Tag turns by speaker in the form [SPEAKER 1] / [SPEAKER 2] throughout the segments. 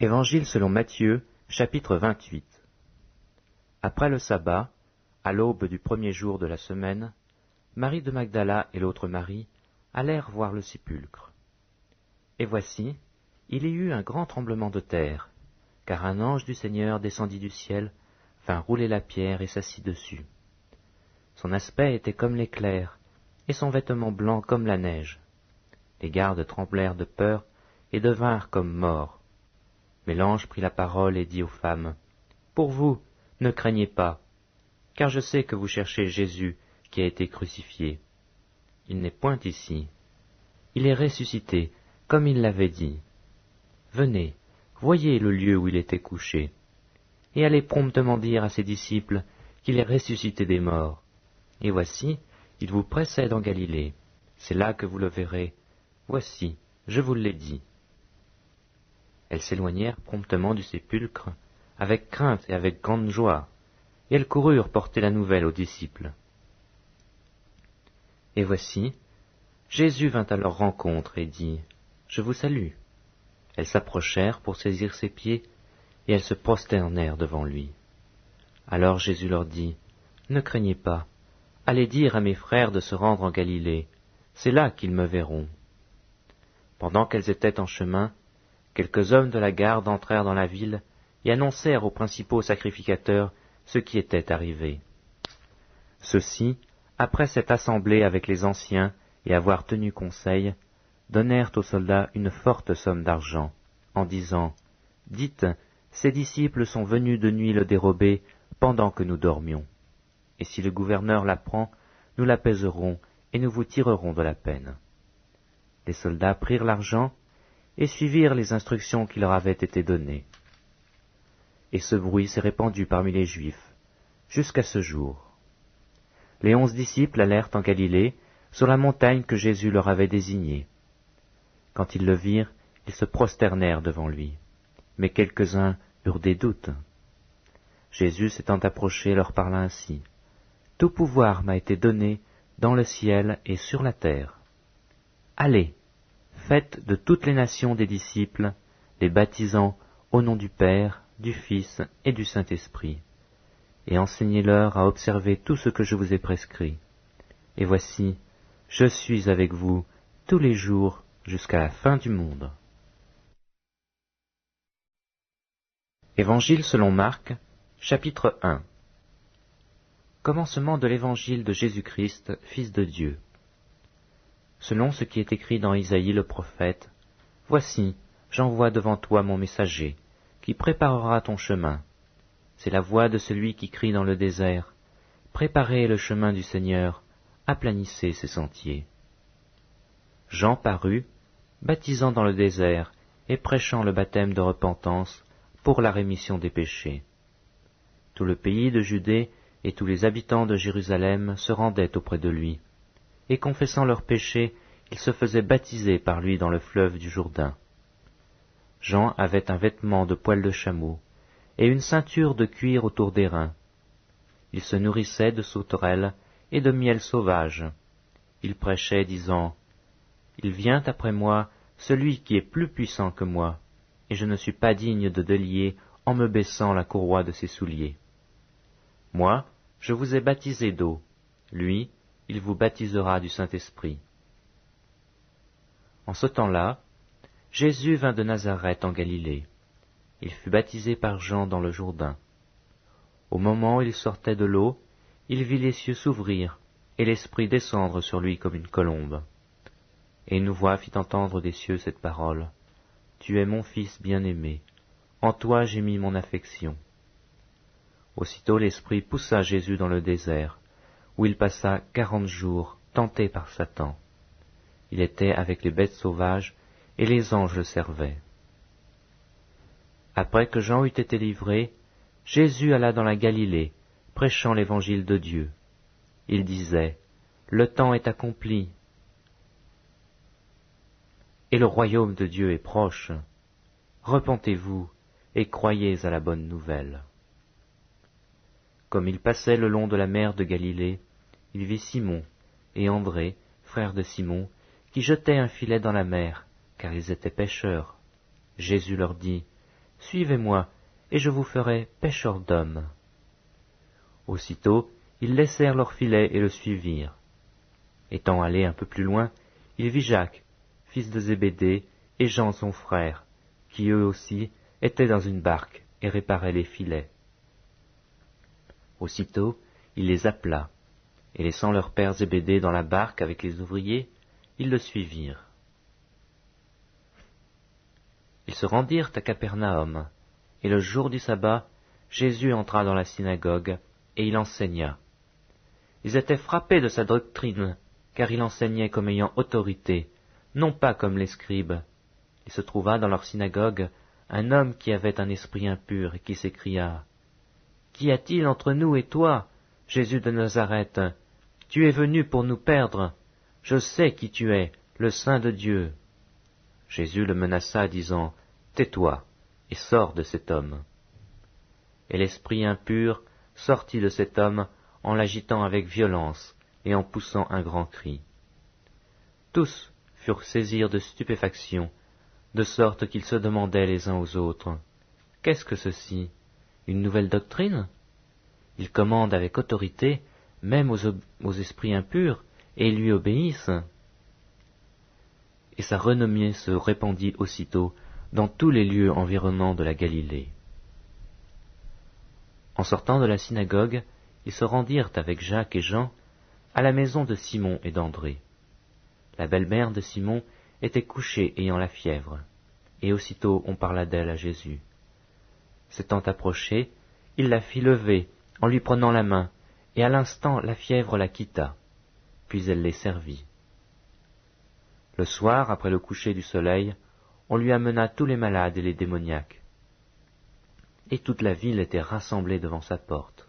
[SPEAKER 1] Évangile selon Matthieu, chapitre 28. Après le sabbat, à l'aube du premier jour de la semaine, Marie de Magdala et l'autre Marie allèrent voir le sépulcre. Et voici, il y eut un grand tremblement de terre, car un ange du Seigneur descendit du ciel, vint rouler la pierre et s'assit dessus. Son aspect était comme l'éclair, et son vêtement blanc comme la neige. Les gardes tremblèrent de peur et devinrent comme morts. Mais l'ange prit la parole et dit aux femmes, « Pour vous, ne craignez pas, car je sais que vous cherchez Jésus qui a été crucifié. Il n'est point ici. Il est ressuscité, comme il l'avait dit. Venez, voyez le lieu où il était couché, et allez promptement dire à ses disciples qu'il est ressuscité des morts. Et voici, il vous précède en Galilée. C'est là que vous le verrez. Voici, je vous l'ai dit. » Elles s'éloignèrent promptement du sépulcre, avec crainte et avec grande joie, et elles coururent porter la nouvelle aux disciples. Et voici, Jésus vint à leur rencontre et dit, « Je vous salue. » Elles s'approchèrent pour saisir ses pieds, et elles se prosternèrent devant lui. Alors Jésus leur dit, « Ne craignez pas, allez dire à mes frères de se rendre en Galilée, c'est là qu'ils me verront. » Pendant qu'elles étaient en chemin, quelques hommes de la garde entrèrent dans la ville et annoncèrent aux principaux sacrificateurs ce qui était arrivé. Ceux-ci, après s'être assemblés avec les anciens et avoir tenu conseil, donnèrent aux soldats une forte somme d'argent, en disant, « Dites, ces disciples sont venus de nuit le dérober pendant que nous dormions. Et si le gouverneur l'apprend, nous l'apaiserons et nous vous tirerons de la peine. » Les soldats prirent l'argent et suivirent les instructions qui leur avaient été données. Et ce bruit s'est répandu parmi les Juifs, jusqu'à ce jour. Les 11 disciples allèrent en Galilée, sur la montagne que Jésus leur avait désignée. Quand ils le virent, ils se prosternèrent devant lui, mais quelques-uns eurent des doutes. Jésus s'étant approché leur parla ainsi, « Tout pouvoir m'a été donné dans le ciel et sur la terre. Allez, faites de toutes les nations des disciples, les baptisant au nom du Père, du Fils et du Saint-Esprit, et enseignez-leur à observer tout ce que je vous ai prescrit. Et voici, je suis avec vous tous les jours jusqu'à la fin du monde. » Évangile selon Marc, chapitre 1. Commencement de l'évangile de Jésus-Christ, Fils de Dieu. Selon ce qui est écrit dans Isaïe le prophète, « Voici, j'envoie devant toi mon messager, qui préparera ton chemin. C'est la voix de celui qui crie dans le désert, « Préparez le chemin du Seigneur, aplanissez ses sentiers. » Jean parut, baptisant dans le désert et prêchant le baptême de repentance pour la rémission des péchés. Tout le pays de Judée et tous les habitants de Jérusalem se rendaient auprès de lui, et confessant leurs péchés, ils se faisaient baptiser par lui dans le fleuve du Jourdain. Jean avait un vêtement de poil de chameau, et une ceinture de cuir autour des reins. Il se nourrissait de sauterelles et de miel sauvage. Il prêchait, disant, « Il vient après moi celui qui est plus puissant que moi, et je ne suis pas digne de délier en me baissant la courroie de ses souliers. Moi, je vous ai baptisé d'eau, lui, il vous baptisera du Saint-Esprit. » En ce temps-là, Jésus vint de Nazareth en Galilée. Il fut baptisé par Jean dans le Jourdain. Au moment où il sortait de l'eau, il vit les cieux s'ouvrir et l'Esprit descendre sur lui comme une colombe. Et une voix fit entendre des cieux cette parole, « Tu es mon Fils bien-aimé, en toi j'ai mis mon affection. » Aussitôt l'Esprit poussa Jésus dans le désert, où il passa 40 jours, tenté par Satan. Il était avec les bêtes sauvages, et les anges le servaient. Après que Jean eut été livré, Jésus alla dans la Galilée, prêchant l'évangile de Dieu. Il disait, « Le temps est accompli, et le royaume de Dieu est proche. Repentez-vous et croyez à la bonne nouvelle. » Comme il passait le long de la mer de Galilée, il vit Simon et André, frères de Simon, qui jetaient un filet dans la mer, car ils étaient pêcheurs. Jésus leur dit, « Suivez-moi, et je vous ferai pêcheurs d'hommes. » Aussitôt, ils laissèrent leurs filets et le suivirent. Étant allé un peu plus loin, il vit Jacques, fils de Zébédée, et Jean son frère, qui eux aussi étaient dans une barque et réparaient les filets. Aussitôt, il les appela, et laissant leur père Zébédée dans la barque avec les ouvriers, ils le suivirent. Ils se rendirent à Capernaum, et le jour du sabbat, Jésus entra dans la synagogue, et il enseigna. Ils étaient frappés de sa doctrine, car il enseignait comme ayant autorité, non pas comme les scribes. Il se trouva dans leur synagogue un homme qui avait un esprit impur, et qui s'écria, « Qu'y a-t-il entre nous et toi, Jésus de Nazareth? Tu es venu pour nous perdre. Je sais qui tu es, le Saint de Dieu. » Jésus le menaça, disant, « Tais-toi, et sors de cet homme. » Et l'esprit impur sortit de cet homme en l'agitant avec violence et en poussant un grand cri. Tous furent saisis de stupéfaction, de sorte qu'ils se demandaient les uns aux autres, « Qu'est-ce que ceci? Une nouvelle doctrine? Il commande avec autorité, même aux esprits impurs, et ils lui obéissent. » Et sa renommée se répandit aussitôt dans tous les lieux environnants de la Galilée. En sortant de la synagogue, ils se rendirent avec Jacques et Jean à la maison de Simon et d'André. La belle-mère de Simon était couchée ayant la fièvre, et aussitôt on parla d'elle à Jésus. S'étant approché, il la fit lever en lui prenant la main, et à l'instant la fièvre la quitta, puis elle les servit. Le soir, après le coucher du soleil, on lui amena tous les malades et les démoniaques. Et toute la ville était rassemblée devant sa porte.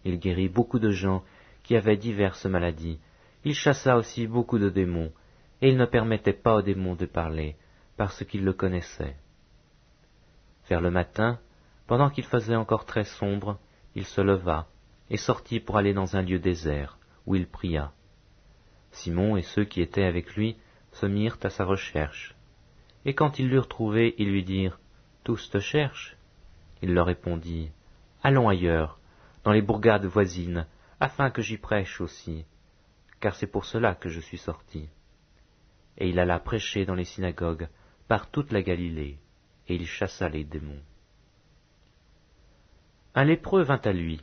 [SPEAKER 1] Il guérit beaucoup de gens qui avaient diverses maladies. Il chassa aussi beaucoup de démons, et il ne permettait pas aux démons de parler, parce qu'ils le connaissaient. Vers le matin, pendant qu'il faisait encore très sombre, il se leva, et sortit pour aller dans un lieu désert, où il pria. Simon et ceux qui étaient avec lui se mirent à sa recherche. Et quand ils l'eurent trouvé, ils lui dirent, « Tous te cherchent. » Il leur répondit, « Allons ailleurs, dans les bourgades voisines, afin que j'y prêche aussi, car c'est pour cela que je suis sorti. » Et il alla prêcher dans les synagogues par toute la Galilée, et il chassa les démons. Un lépreux vint à lui,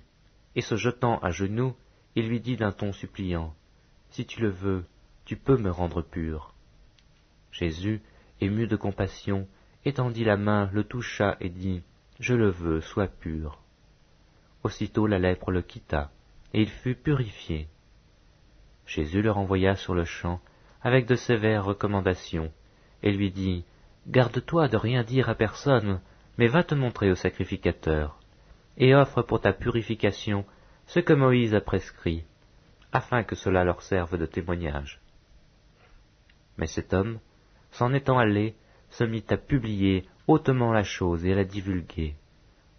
[SPEAKER 1] et se jetant à genoux, il lui dit d'un ton suppliant, « Si tu le veux, tu peux me rendre pur. » Jésus, ému de compassion, étendit la main, le toucha et dit, « Je le veux, sois pur. » Aussitôt la lèpre le quitta, et il fut purifié. Jésus le renvoya sur le champ, avec de sévères recommandations, et lui dit, « Garde-toi de rien dire à personne, mais va te montrer au sacrificateur, et offre pour ta purification ce que Moïse a prescrit, afin que cela leur serve de témoignage. » Mais cet homme, s'en étant allé, se mit à publier hautement la chose et à la divulguer,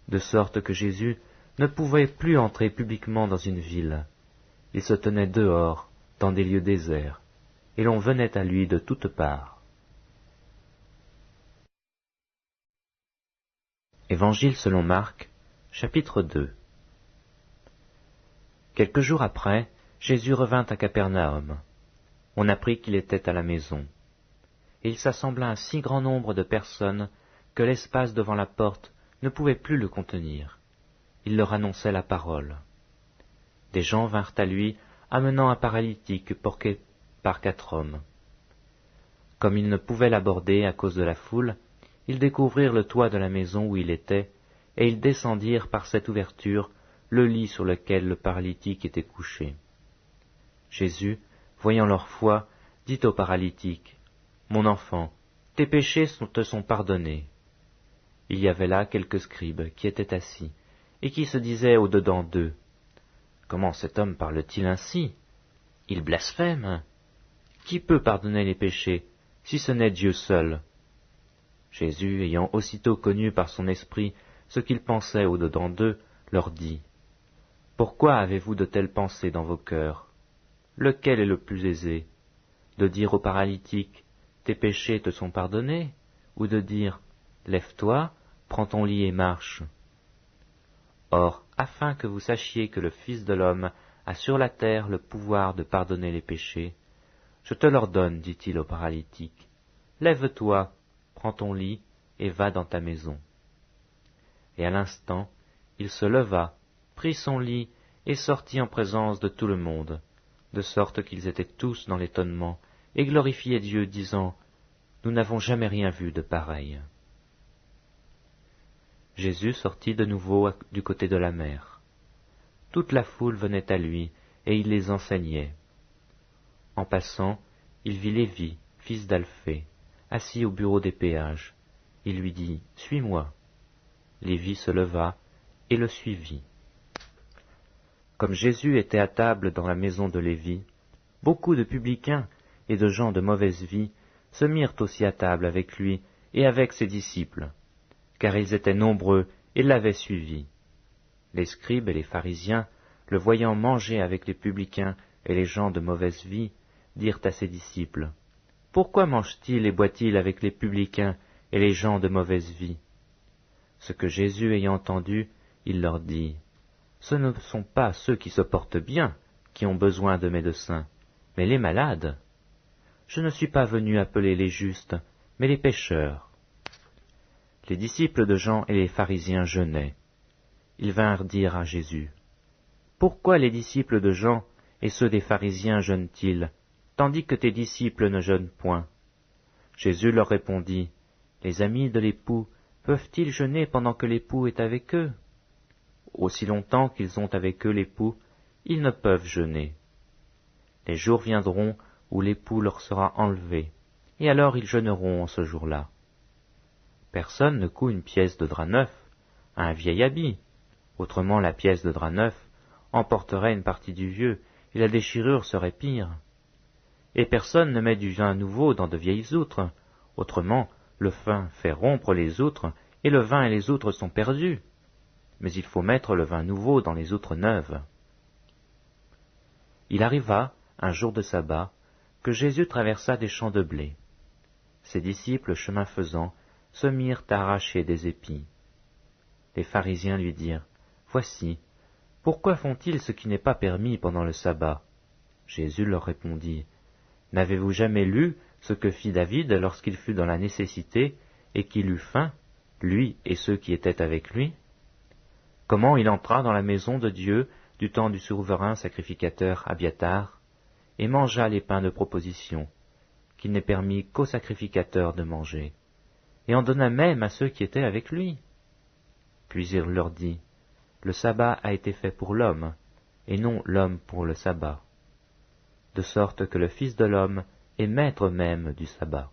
[SPEAKER 1] de sorte que Jésus ne pouvait plus entrer publiquement dans une ville. Il se tenait dehors, dans des lieux déserts, et l'on venait à lui de toutes parts. Évangile selon Marc, chapitre 2. Quelques jours après, Jésus revint à Capernaum. On apprit qu'il était à la maison. Et il s'assembla un si grand nombre de personnes que l'espace devant la porte ne pouvait plus le contenir. Il leur annonçait la parole. Des gens vinrent à lui, amenant un paralytique porté par 4 hommes. Comme ils ne pouvaient l'aborder à cause de la foule, ils découvrirent le toit de la maison où il était, et ils descendirent par cette ouverture le lit sur lequel le paralytique était couché. Jésus, voyant leur foi, dit au paralytique, « Mon enfant, tes péchés te sont pardonnés. » Il y avait là quelques scribes qui étaient assis, et qui se disaient au-dedans d'eux, « Comment cet homme parle-t-il ainsi? Il blasphème. Qui peut pardonner les péchés, si ce n'est Dieu seul ?» Jésus, ayant aussitôt connu par son esprit ce qu'ils pensaient au-dedans d'eux, leur dit, « Pourquoi avez-vous de telles pensées dans vos cœurs? Lequel est le plus aisé, de dire au paralytique, tes péchés te sont pardonnés, ou de dire, lève-toi, prends ton lit et marche. Or, afin que vous sachiez que le Fils de l'homme a sur la terre le pouvoir de pardonner les péchés, je te l'ordonne, dit-il au paralytique, lève-toi, prends ton lit et va dans ta maison. Et à l'instant, il se leva, prit son lit et sortit en présence de tout le monde, de sorte qu'ils étaient tous dans l'étonnement et glorifiaient Dieu, disant, nous n'avons jamais rien vu de pareil. Jésus sortit de nouveau du côté de la mer. Toute la foule venait à lui, et il les enseignait. En passant, il vit Lévi, fils d'Alphée, assis au bureau des péages. Il lui dit, « Suis-moi ». Lévi se leva et le suivit. Comme Jésus était à table dans la maison de Lévi, beaucoup de publicains et de gens de mauvaise vie se mirent aussi à table avec lui et avec ses disciples, car ils étaient nombreux et l'avaient suivi. Les scribes et les pharisiens, le voyant manger avec les publicains et les gens de mauvaise vie, dirent à ses disciples, « Pourquoi mange-t-il et boit-il avec les publicains et les gens de mauvaise vie ?» Ce que Jésus ayant entendu, il leur dit, « Ce ne sont pas ceux qui se portent bien qui ont besoin de médecins, mais les malades. Je ne suis pas venu appeler les justes, mais les pécheurs. » Les disciples de Jean et les pharisiens jeûnaient. Ils vinrent dire à Jésus, « Pourquoi les disciples de Jean et ceux des pharisiens jeûnent-ils, tandis que tes disciples ne jeûnent point ?» Jésus leur répondit, « Les amis de l'époux peuvent-ils jeûner pendant que l'époux est avec eux? Aussi longtemps qu'ils ont avec eux l'époux, ils ne peuvent jeûner. Les jours viendront où l'époux leur sera enlevé, et alors ils jeûneront en ce jour-là. Personne ne coud une pièce de drap neuf à un vieil habit, autrement la pièce de drap neuf emporterait une partie du vieux, et la déchirure serait pire. Et personne ne met du vin nouveau dans de vieilles outres, autrement le vin fait rompre les outres, et le vin et les outres sont perdus. Mais il faut mettre le vin nouveau dans les outres neuves. » Il arriva, un jour de sabbat, que Jésus traversa des champs de blé. Ses disciples, chemin faisant, se mirent à arracher des épis. Les pharisiens lui dirent, « Voici, pourquoi font-ils ce qui n'est pas permis pendant le sabbat ?» Jésus leur répondit, « N'avez-vous jamais lu ce que fit David lorsqu'il fut dans la nécessité et qu'il eut faim, lui et ceux qui étaient avec lui? Comment il entra dans la maison de Dieu du temps du souverain sacrificateur Abiatar, et mangea les pains de proposition, qu'il n'est permis qu'aux sacrificateurs de manger, et en donna même à ceux qui étaient avec lui. Puis il leur dit, le sabbat a été fait pour l'homme, et non l'homme pour le sabbat, de sorte que le Fils de l'homme est maître même du sabbat.